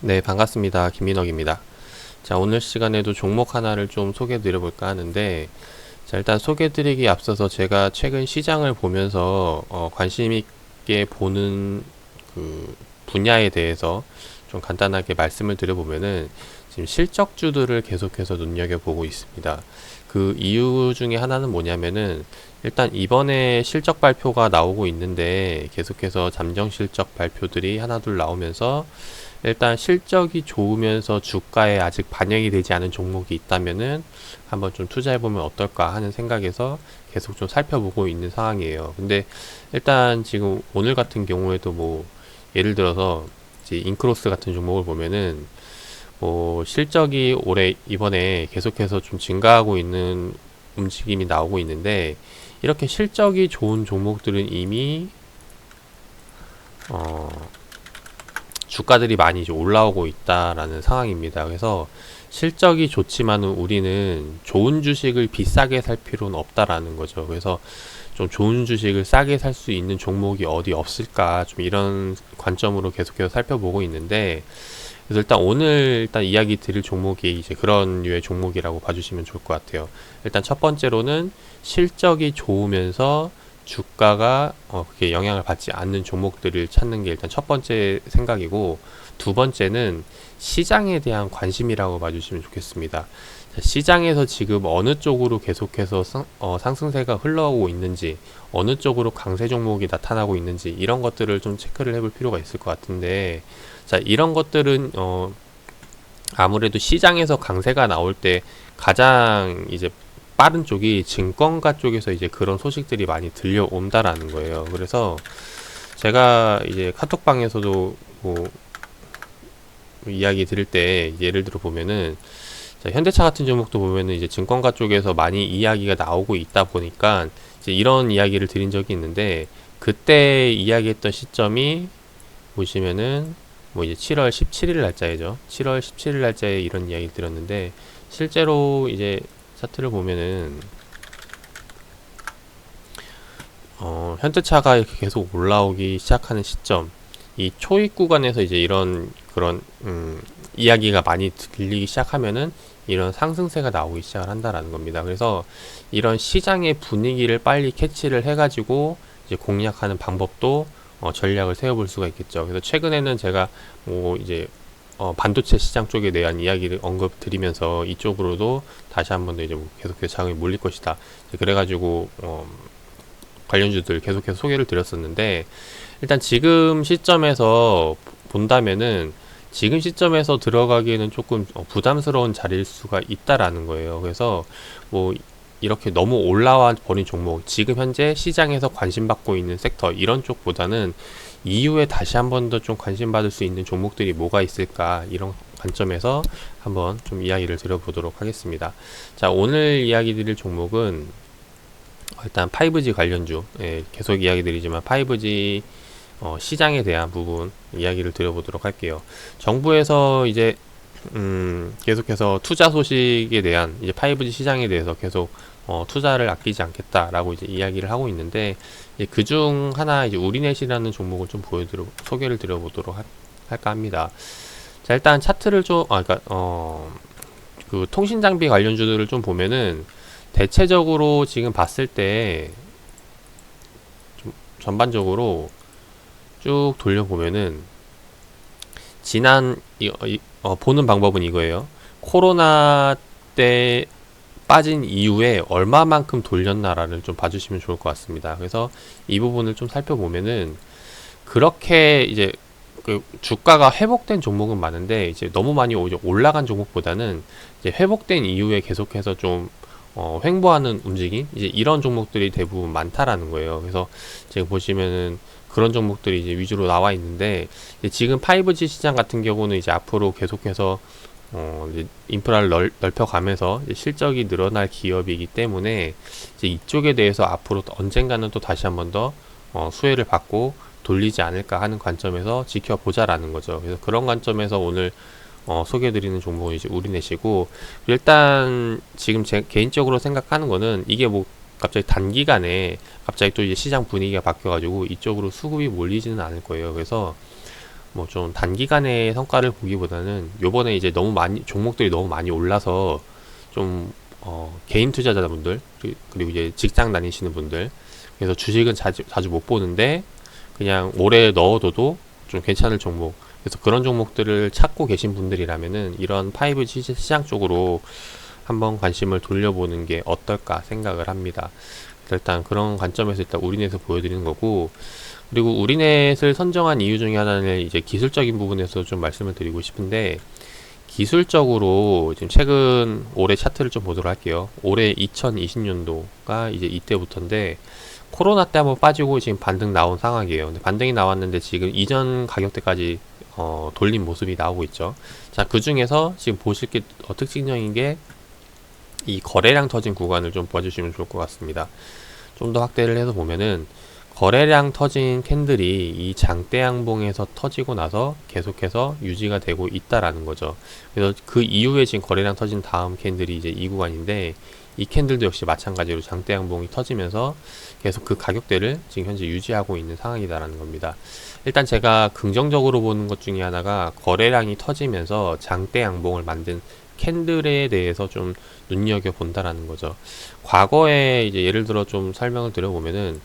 네, 반갑습니다. 김민혁입니다. 자, 오늘 시간에도 종목 하나를 좀 소개해 드려볼까 하는데, 자, 일단 소개해 드리기 앞서서 제가 최근 시장을 보면서 관심 있게 보는 그 분야에 대해서 좀 간단하게 말씀을 드려보면은 지금 실적주들을 계속해서 눈여겨보고 있습니다. 그 이유 중에 하나는 뭐냐면은 일단 이번에 실적 발표가 나오고 있는데 계속해서 잠정 실적 발표들이 하나둘 나오면서 일단 실적이 좋으면서 주가에 아직 반영이 되지 않은 종목이 있다면은 한번 좀 투자해보면 어떨까 하는 생각에서 계속 좀 살펴보고 있는 상황이에요. 근데 일단 지금 오늘 같은 경우에도 뭐 예를 들어서 이제 인크로스 같은 종목을 보면은 뭐 실적이 올해 이번에 계속해서 좀 증가하고 있는 움직임이 나오고 있는데 이렇게 실적이 좋은 종목들은 이미 어 주가들이 많이 이제 올라오고 있다라는 상황입니다. 그래서 실적이 좋지만은 우리는 좋은 주식을 비싸게 살 필요는 없다라는 거죠. 그래서 좀 좋은 주식을 싸게 살 수 있는 종목이 어디 없을까 좀 이런 관점으로 계속해서 살펴보고 있는데 그래서 일단 오늘 일단 이야기 드릴 종목이 이제 그런 류의 종목이라고 봐주시면 좋을 것 같아요. 일단 첫 번째로는 실적이 좋으면서 주가가 그렇게 영향을 받지 않는 종목들을 찾는 게 일단 첫 번째 생각이고 두 번째는 시장에 대한 관심이라고 봐주시면 좋겠습니다. 시장에서 지금 어느 쪽으로 계속해서 상승세가 흘러오고 있는지 어느 쪽으로 강세 종목이 나타나고 있는지 이런 것들을 좀 체크를 해볼 필요가 있을 것 같은데 자 이런 것들은 아무래도 시장에서 강세가 나올 때 가장 이제 빠른 쪽이 증권가 쪽에서 이제 그런 소식들이 많이 들려온다라는 거예요. 그래서 제가 이제 카톡방에서도 뭐 이야기 드릴 때 예를 들어 보면은 자, 현대차 같은 종목도 보면은 이제 증권가 쪽에서 많이 이야기가 나오고 있다 보니까 이제 이런 이야기를 드린 적이 있는데 그때 이야기했던 시점이 보시면은 뭐 이제 7월 17일 날짜이죠. 7월 17일 날짜에 이런 이야기를 드렸는데 실제로 이제 차트를 보면은 현대차가 이렇게 계속 올라오기 시작하는 시점 이 초입 구간에서 이제 이런 그런 이야기가 많이 들리기 시작하면은 이런 상승세가 나오기 시작을 한다라는 겁니다. 그래서 이런 시장의 분위기를 빨리 캐치를 해가지고 이제 공략하는 방법도 전략을 세워볼 수가 있겠죠. 그래서 최근에는 제가 뭐 이제 반도체 시장 쪽에 대한 이야기를 언급드리면서 이쪽으로도 다시 한번 더 이제 뭐 계속해서 자금이 몰릴 것이다. 그래가지고 관련주들 계속해서 소개를 드렸었는데 일단 지금 시점에서 본다면은 지금 시점에서 들어가기에는 조금 부담스러운 자리일 수가 있다라는 거예요. 그래서 뭐 이렇게 너무 올라와 버린 종목, 지금 현재 시장에서 관심받고 있는 섹터 이런 쪽보다는 이후에 다시 한 번 더 좀 관심받을 수 있는 종목들이 뭐가 있을까 이런 관점에서 한번 좀 이야기를 드려보도록 하겠습니다. 자, 오늘 이야기 드릴 종목은 일단 5G 관련주, 계속 이야기 드리지만 5G 시장에 대한 부분 이야기를 드려보도록 할게요. 정부에서 이제 계속해서 투자 소식에 대한 이제 5G 시장에 대해서 계속 투자를 아끼지 않겠다라고 이제 이야기를 하고 있는데 그 중 하나 이제 우리넷이라는 종목을 좀 소개를 드려보도록 할까 합니다. 자 일단 차트를 좀 그러니까 그 통신 장비 관련주들을 좀 보면은 대체적으로 지금 봤을 때 좀 전반적으로 쭉 돌려보면은 지난 보는 방법은 이거예요. 코로나 때 빠진 이후에 얼마만큼 돌렸나라를 좀 봐주시면 좋을 것 같습니다. 그래서 이 부분을 좀 살펴보면은 그렇게 이제 그 주가가 회복된 종목은 많은데 이제 너무 많이 올라간 종목보다는 이제 회복된 이후에 계속해서 좀 횡보하는 움직임 이제 이런 종목들이 대부분 많다라는 거예요. 그래서 지금 보시면은 그런 종목들이 이제 위주로 나와 있는데 지금 5G 시장 같은 경우는 이제 앞으로 계속해서 이제 인프라를 넓혀가면서 이제 실적이 늘어날 기업이기 때문에 이제 이쪽에 대해서 앞으로 언젠가는 또 다시 한번 더 수혜를 받고 돌리지 않을까 하는 관점에서 지켜보자라는 거죠. 그래서 그런 관점에서 오늘 소개해드리는 종목은 이제 우리넷이고 일단 지금 제 개인적으로 생각하는 거는 이게 뭐 갑자기 단기간에 갑자기 또 이제 시장 분위기가 바뀌어가지고 이쪽으로 수급이 몰리지는 않을 거예요. 그래서 뭐 좀 단기간의 성과를 보기보다는 요번에 이제 너무 많이 종목들이 너무 많이 올라서 좀 개인 투자자분들 그리고 이제 직장 다니시는 분들, 그래서 주식은 자주 못 보는데 그냥 오래 넣어둬도 좀 괜찮을 종목, 그래서 그런 종목들을 찾고 계신 분들이라면은 이런 5G 시장 쪽으로 한번 관심을 돌려보는 게 어떨까 생각을 합니다. 일단 그런 관점에서 일단 우리넷을 보여드리는 거고, 그리고 우리넷을 선정한 이유 중에 하나는 이제 기술적인 부분에서 좀 말씀을 드리고 싶은데, 기술적으로 지금 최근 올해 차트를 좀 보도록 할게요. 올해 2020년도가 이제 이때부터인데, 코로나 때 한번 빠지고 지금 반등 나온 상황이에요. 근데 반등이 나왔는데 지금 이전 가격대까지 돌린 모습이 나오고 있죠. 자, 그 중에서 지금 보실 게 특징적인 게 이 거래량 터진 구간을 좀 봐주시면 좋을 것 같습니다. 좀 더 확대를 해서 보면은 거래량 터진 캔들이 이 장대 양봉에서 터지고 나서 계속해서 유지가 되고 있다라는 거죠. 그래서 그 이후에 지금 거래량 터진 다음 캔들이 이제 이 구간인데, 이 캔들도 역시 마찬가지로 장대 양봉이 터지면서 계속 그 가격대를 지금 현재 유지하고 있는 상황이다라는 겁니다. 일단 제가 긍정적으로 보는 것 중에 하나가 거래량이 터지면서 장대 양봉을 만든 캔들에 대해서 좀 눈여겨 본다라는 거죠. 과거에 이제 예를 들어 좀 설명을 드려보면은,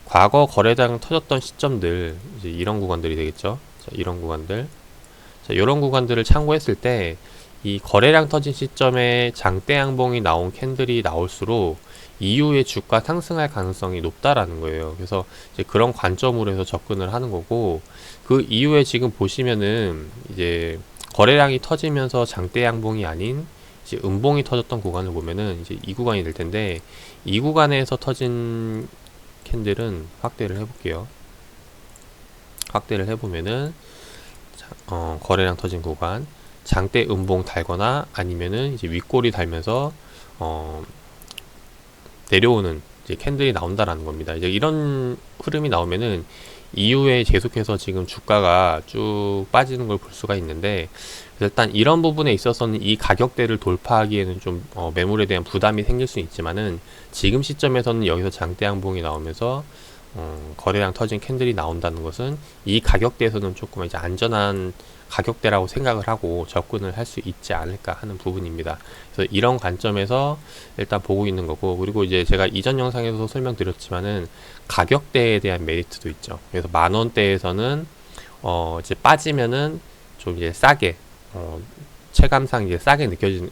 과거 거래량 터졌던 시점들, 이제 이런 구간들이 되겠죠. 자, 이런 구간들. 자, 이런 구간들을 참고했을 때, 이 거래량 터진 시점에 장대 양봉이 나온 캔들이 나올수록 이후에 주가 상승할 가능성이 높다라는 거예요. 그래서 이제 그런 관점으로 해서 접근을 하는 거고, 그 이후에 지금 보시면은 이제 거래량이 터지면서 장대 양봉이 아닌 이제 음봉이 터졌던 구간을 보면은 이제 이 구간이 될 텐데, 이 구간에서 터진 캔들은 확대를 해볼게요. 확대를 해보면은 거래량 터진 구간, 장대 음봉 달거나 아니면은 이제 윗골이 달면서 내려오는 이제 캔들이 나온다라는 겁니다. 이제 이런 흐름이 나오면은 이후에 계속해서 지금 주가가 쭉 빠지는 걸 볼 수가 있는데, 일단 이런 부분에 있어서는 이 가격대를 돌파하기에는 좀 매물에 대한 부담이 생길 수 있지만은, 지금 시점에서는 여기서 장대 양봉이 나오면서 거래량 터진 캔들이 나온다는 것은 이 가격대에서는 조금 이제 안전한 가격대라고 생각을 하고 접근을 할 수 있지 않을까 하는 부분입니다. 그래서 이런 관점에서 일단 보고 있는 거고, 그리고 이제 제가 이전 영상에서 설명드렸지만은 가격대에 대한 메리트도 있죠. 그래서 10,000원대에서는 이제 빠지면은 좀 이제 싸게, 체감상 이제 싸게 느껴지는,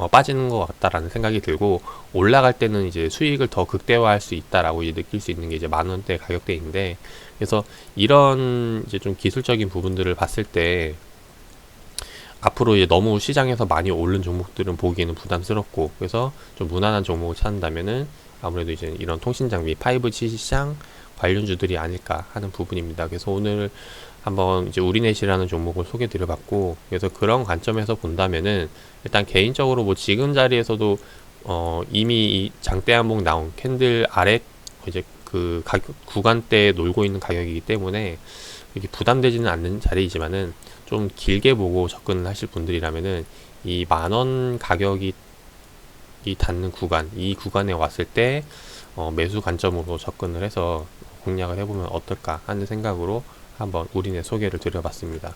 빠지는 것 같다라는 생각이 들고, 올라갈 때는 이제 수익을 더 극대화할 수 있다라고 이제 느낄 수 있는 게 이제 10,000원대 가격대인데, 그래서 이런 이제 좀 기술적인 부분들을 봤을 때 앞으로 이제 너무 시장에서 많이 오른 종목들은 보기에는 부담스럽고, 그래서 좀 무난한 종목을 찾는다면은 아무래도 이제 이런 통신장비 5G 시장 관련주들이 아닐까 하는 부분입니다. 그래서 오늘 한번 이제 우리넷이라는 종목을 소개 드려봤고, 그래서 그런 관점에서 본다면은 일단 개인적으로 뭐 지금 자리에서도 이미 이 장대 한봉 나온 캔들 아래 이제 그 가격 구간대에 놀고 있는 가격이기 때문에 이렇게 부담되지는 않는 자리이지만은, 좀 길게 보고 접근을 하실 분들이라면은 이 10,000원 가격이 닿는 구간, 이 구간에 왔을 때 매수 관점으로 접근을 해서 공략을 해보면 어떨까 하는 생각으로 한번 우리네 소개를 드려봤습니다.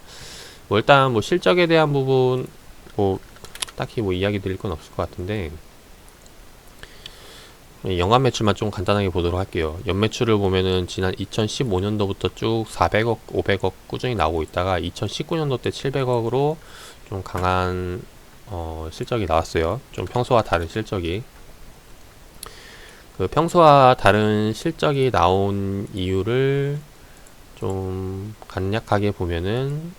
뭐 일단 뭐 실적에 대한 부분 뭐 딱히 뭐 이야기 드릴 건 없을 것 같은데, 연간 매출만 좀 간단하게 보도록 할게요. 연매출을 보면은 지난 2015년도부터 쭉 400억, 500억 꾸준히 나오고 있다가 2019년도 때 700억으로 좀 강한 실적이 나왔어요. 좀 평소와 다른 실적이. 그 평소와 다른 실적이 나온 이유를 좀 간략하게 보면은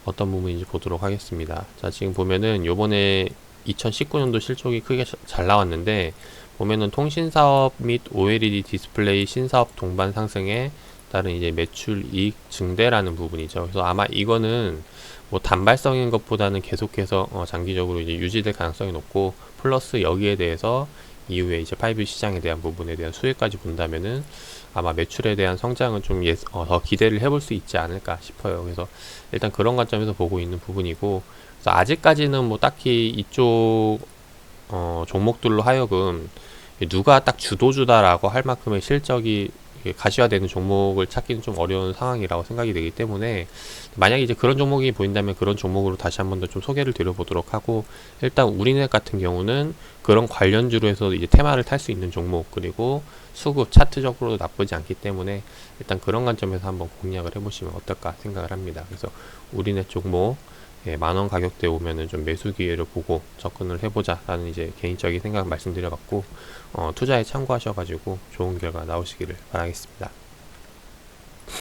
어떤 부분인지 보도록 하겠습니다. 자, 지금 보면은 요번에 2019년도 실적이 크게 잘 나왔는데, 보면은 통신사업 및 OLED 디스플레이 신사업 동반 상승에 따른 이제 매출 이익 증대라는 부분이죠. 그래서 아마 이거는 뭐 단발성인 것보다는 계속해서 장기적으로 이제 유지될 가능성이 높고, 플러스 여기에 대해서 이후에 이제 5G 시장에 대한 부분에 대한 수혜까지 본다면은 아마 매출에 대한 성장은 좀 더 기대를 해볼 수 있지 않을까 싶어요. 그래서 일단 그런 관점에서 보고 있는 부분이고, 그래서 아직까지는 뭐 딱히 이쪽 종목들로 하여금 누가 딱 주도주다라고 할 만큼의 실적이 이게 가시화되는 종목을 찾기는 좀 어려운 상황이라고 생각이 되기 때문에, 만약에 이제 그런 종목이 보인다면 그런 종목으로 다시 한 번 더 좀 소개를 드려보도록 하고, 일단 우리넷 같은 경우는 그런 관련주로 해서 이제 테마를 탈 수 있는 종목, 그리고 수급 차트적으로도 나쁘지 않기 때문에 일단 그런 관점에서 한번 공략을 해보시면 어떨까 생각을 합니다. 그래서 우리넷 종목 만원 가격대 오면은 좀 매수 기회를 보고 접근을 해보자 라는 이제 개인적인 생각 말씀드려봤고, 투자에 참고하셔가지고 좋은 결과 나오시기를 바라겠습니다.